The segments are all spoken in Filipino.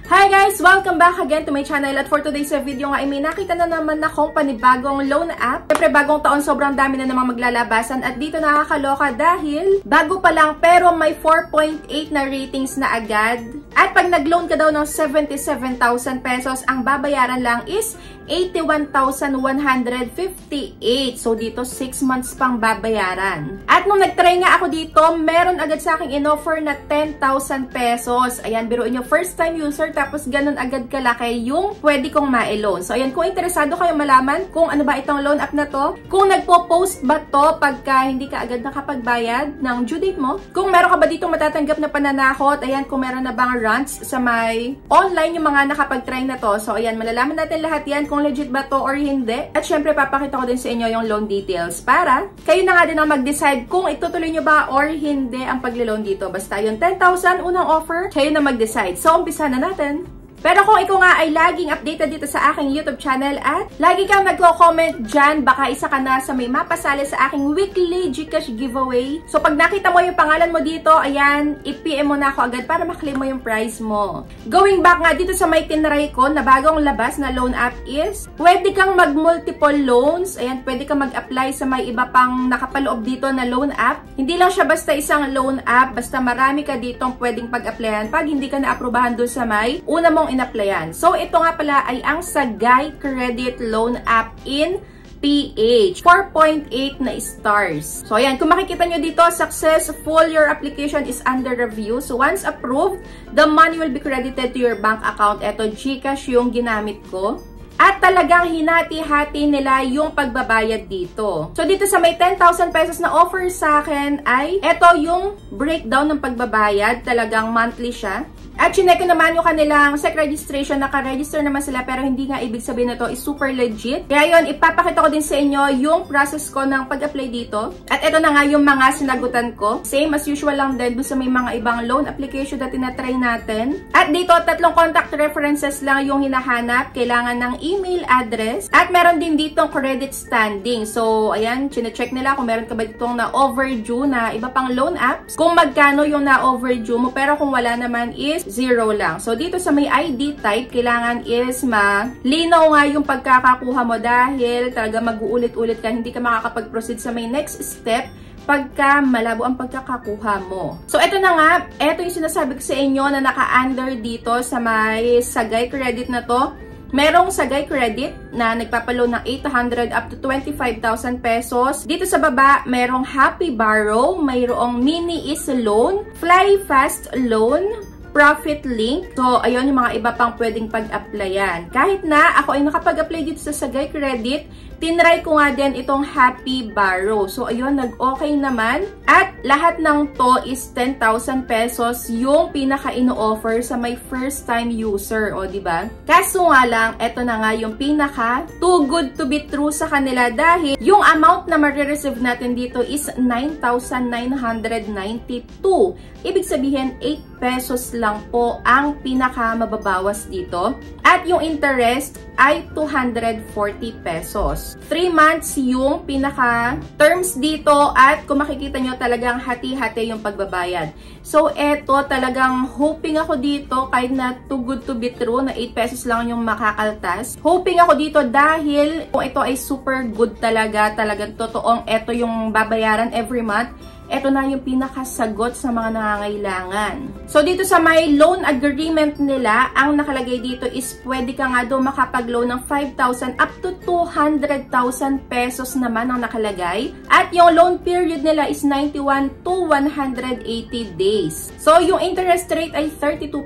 Hi guys! Welcome back again to my channel at for today's video nga ay may nakita na naman akong panibagong loan app. Siyempre bagong taon sobrang dami na namang maglalabasan at dito nakakaloka dahil bago pa lang pero may 4.8 na ratings na agad. At pag nag-loan ka daw ng 77,000 pesos, ang babayaran lang is 81,158. So dito 6 months pang babayaran. At nung nag-try nga ako dito, meron agad sa aking in-offer na 10,000 pesos. Ayan, biruin nyo, first time user tapos ganun agad kalaki yung pwede kong ma-loan. So ayan, kung interesado kayo malaman kung ano ba itong loan app na to, kung nagpo-post ba to pagka hindi ka agad nakapagbayad ng due date mo, kung meron ka ba dito matatanggap na pananakot, ayan, kung meron na bang runs sa may online yung mga nakapag-try na to. So ayan, malalaman natin lahat yan kung legit ba to or hindi. At syempre, papakita ko din sa inyo yung loan details para kayo na nga din ang mag-decide kung itutuloy nyo ba or hindi ang pag-loan dito. Basta yung 10,000 unang offer, kayo na mag-decide. So, umpisa na natin. Pero kung ikaw nga ay laging updated dito sa aking YouTube channel at lagi kang nagko-comment dyan, baka isa ka na sa may mapasali sa aking weekly Gcash giveaway. So pag nakita mo yung pangalan mo dito, ayan, i-PM mo na ako agad para maklaim mo yung prize mo. Going back nga dito sa may tinry ko na bagong labas na loan app is, pwede kang mag-multiple loans. Ayan, pwede kang mag-apply sa may iba pang nakapaloob dito na loan app. Hindi lang siya basta isang loan app, basta marami ka ditong pwedeng pag-applyan pag hindi ka na-aprobahan doon sa may una mong in-applyan. So, ito nga pala ay ang Sagay Credit Loan App in PH. 4.8 na stars. So, ayan. Kung makikita nyo dito, successful, your application is under review. So, once approved, the money will be credited to your bank account. Ito, Gcash yung ginamit ko. At talagang hinati-hati nila yung pagbabayad dito. So, dito sa may 10,000 pesos na offer sa akin ay ito yung breakdown ng pagbabayad. Talagang monthly siya. At chinek ko naman yung kanilang SEC registration. Naka-register naman sila pero hindi nga ibig sabihin na to is super legit. Kaya yun, ipapakita ko din sa inyo yung process ko ng pag-apply dito. At ito na nga yung mga sinagutan ko. Same as usual lang din doon sa may mga ibang loan application na tinatry natin. At dito, 3 contact references lang yung hinahanap. Kailangan ng email address. At meron din ditong credit standing. So, ayan, chinecheck nila kung meron ka ba ditong na overdue na iba pang loan apps. Kung magkano yung na overdue mo. Pero kung wala naman is 0 lang. So, dito sa may ID type, kailangan is malinaw nga yung pagkakakuha mo dahil talaga mag-uulit-ulit ka, hindi ka makakapag-proceed sa may next step pagka malabo ang pagkakakuha mo. So, ito na nga. Ito yung sinasabi ko sa inyo na naka-under dito sa may Sagay Credit na to. Merong Sagay Credit na nagpapaloan ng 800 up to 25,000 pesos. Dito sa baba, merong Happy Borrow, mayroong Mini Easy Loan, Fly Fast Loan, Profit Link. So, ayun yung mga iba pang pwedeng pag-applyan. Kahit na ako ay nakapag-apply dito sa Sagay Credit, tinry ko nga din itong Happy Borrow. So, ayun, nag-okay naman. At lahat ng to is 10,000 pesos yung pinaka-ino-offer sa may first-time user. O, diba? Kaso nga lang, eto na nga yung pinaka too good to be true sa kanila dahil yung amount na marireceive natin dito is 9,992. Ibig sabihin, 8 pesos lang po ang pinaka-mababawas dito. At yung interest ay 240 pesos. 3 months yung pinaka-terms dito at kung makikita nyo talagang hati-hati yung pagbabayad. So, eto talagang hoping ako dito kahit na too good to be true na 8 pesos lang yung makakaltas. Hoping ako dito dahil kung ito ay super good talaga, talagang totoong eto yung babayaran every month. Ito na yung pinakasagot sa mga nangangailangan. So, dito sa may loan agreement nila, ang nakalagay dito is pwede ka nga daw makapag-loan ng 5,000 up to 200,000 pesos naman ang nakalagay. At yung loan period nila is 91 to 180 days. So, yung interest rate ay 32%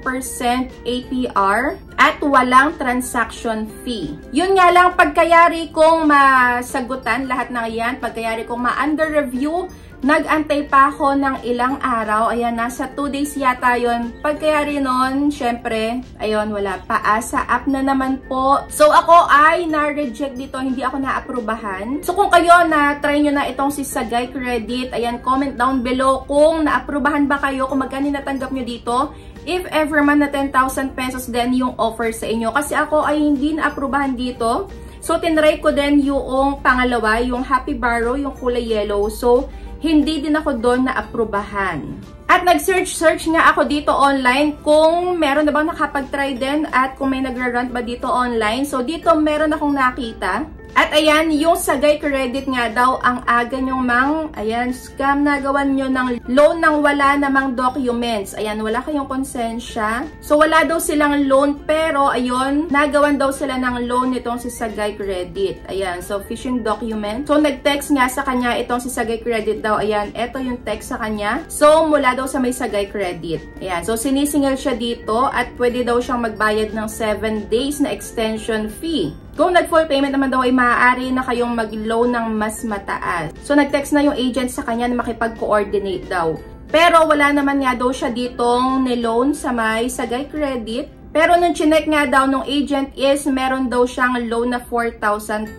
APR at walang transaction fee. Yun nga lang, pagkayari kong masagutan lahat ng yan, pagkayari kong ma-under review, nag-antay pa ako ng ilang araw. Ayan, nasa 2 days yata yun. Pagkayari nun, syempre, ayun, wala pa. Sa app na naman po. So, ako ay na-reject dito. Hindi ako na-aprobahan. So, kung kayo na-try nyo na itong si Sagay Credit, ayan, comment down below kung na-aprobahan ba kayo, kung magkano natanggap nyo dito. If ever man na 10,000 pesos din yung offer sa inyo. Kasi ako ay hindi na-aprobahan dito. So, tinry ko din yung pangalawa, yung Happy Borrow, yung kulay yellow. So, hindi din ako doon na-aprobahan. At nag-search nga ako dito online kung meron na bang nakapag-try din at kung may nagra-rant ba dito online. So dito meron akong nakita. At ayan, yung Sagay Credit nga daw ang aga nyong scam na gawan nyo ng loan ng wala namang documents. Ayan, wala kayong konsensya. So wala daw silang loan pero ayun, nagawan daw sila ng loan nitong si Sagay Credit. Ayan, so phishing document. So nag-text nga sa kanya itong si Sagay Credit daw. Ayan, eto yung text sa kanya. So mula daw sa may Sagay Credit. Ayan, so sinisingil siya dito at pwede daw siyang magbayad ng 7 days na extension fee. Kung nag-full payment naman daw ay maaari na kayong mag-loan ng mas mataas. So nag-text na yung agent sa kanya na makipag-coordinate daw. Pero wala naman nga daw siya ditong niloan sa may Sagay Credit. Pero nung chinek nga daw nung agent is meron daw siyang loan na 4,200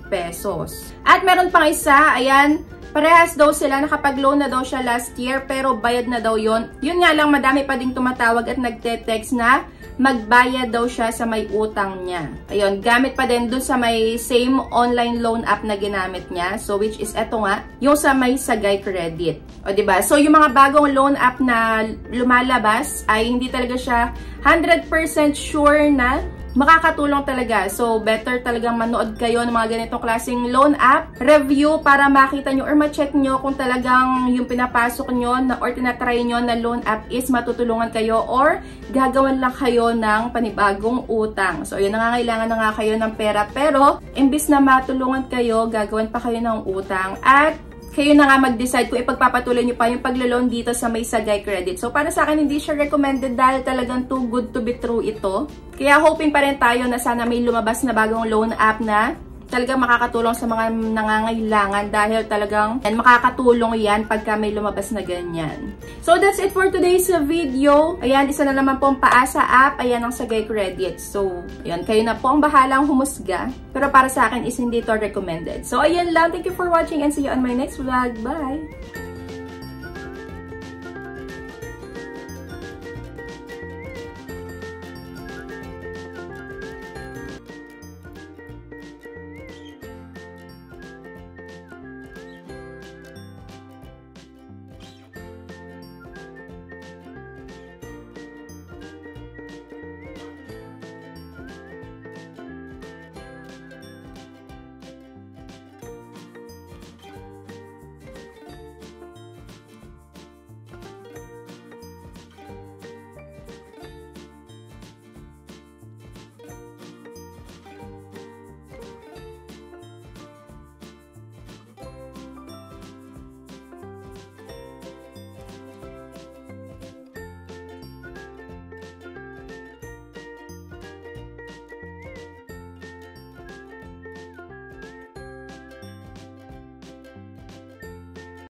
pesos. At meron pang isa, ayan, parehas daw sila, nakapag-loan na daw siya last year pero bayad na daw yon. Yun nga lang, madami pa ding tumatawag at nagte-text na magbayad daw siya sa may utang niya. Ayun, gamit pa din dun sa may same online loan app na ginamit niya. So, which is eto nga, yung sa may Sagay Credit. O, diba? So, yung mga bagong loan app na lumalabas ay hindi talaga siya 100% sure na makakatulong talaga. So, better talagang manood kayo ng mga ganitong klaseng loan app review para makita nyo or ma-check nyo kung talagang yung pinapasok nyo na, or tinatry nyo na loan app is matutulungan kayo or gagawan lang kayo ng panibagong utang. So, yun, nangangailangan na nga kayo ng pera pero imbis na matulungan kayo, gagawan pa kayo ng utang at kayo na nga mag-decide kung ipagpapatuloy nyo pa yung paglo-loan dito sa may Sagay Credit. So, para sa akin, hindi siya recommended dahil talagang too good to be true ito. Kaya hoping pa rin tayo na sana may lumabas na bagong loan app na talagang makakatulong sa mga nangangailangan dahil talagang makakatulong yan pagka may lumabas na ganyan. So, that's it for today's video. Ayan, isa na naman pong paasa app. Ayan ang Sagay Credit. So, ayan, kayo na po ang bahalang humusga. Pero para sa akin is hindi to recommended. So, ayan lang. Thank you for watching and see you on my next vlog. Bye!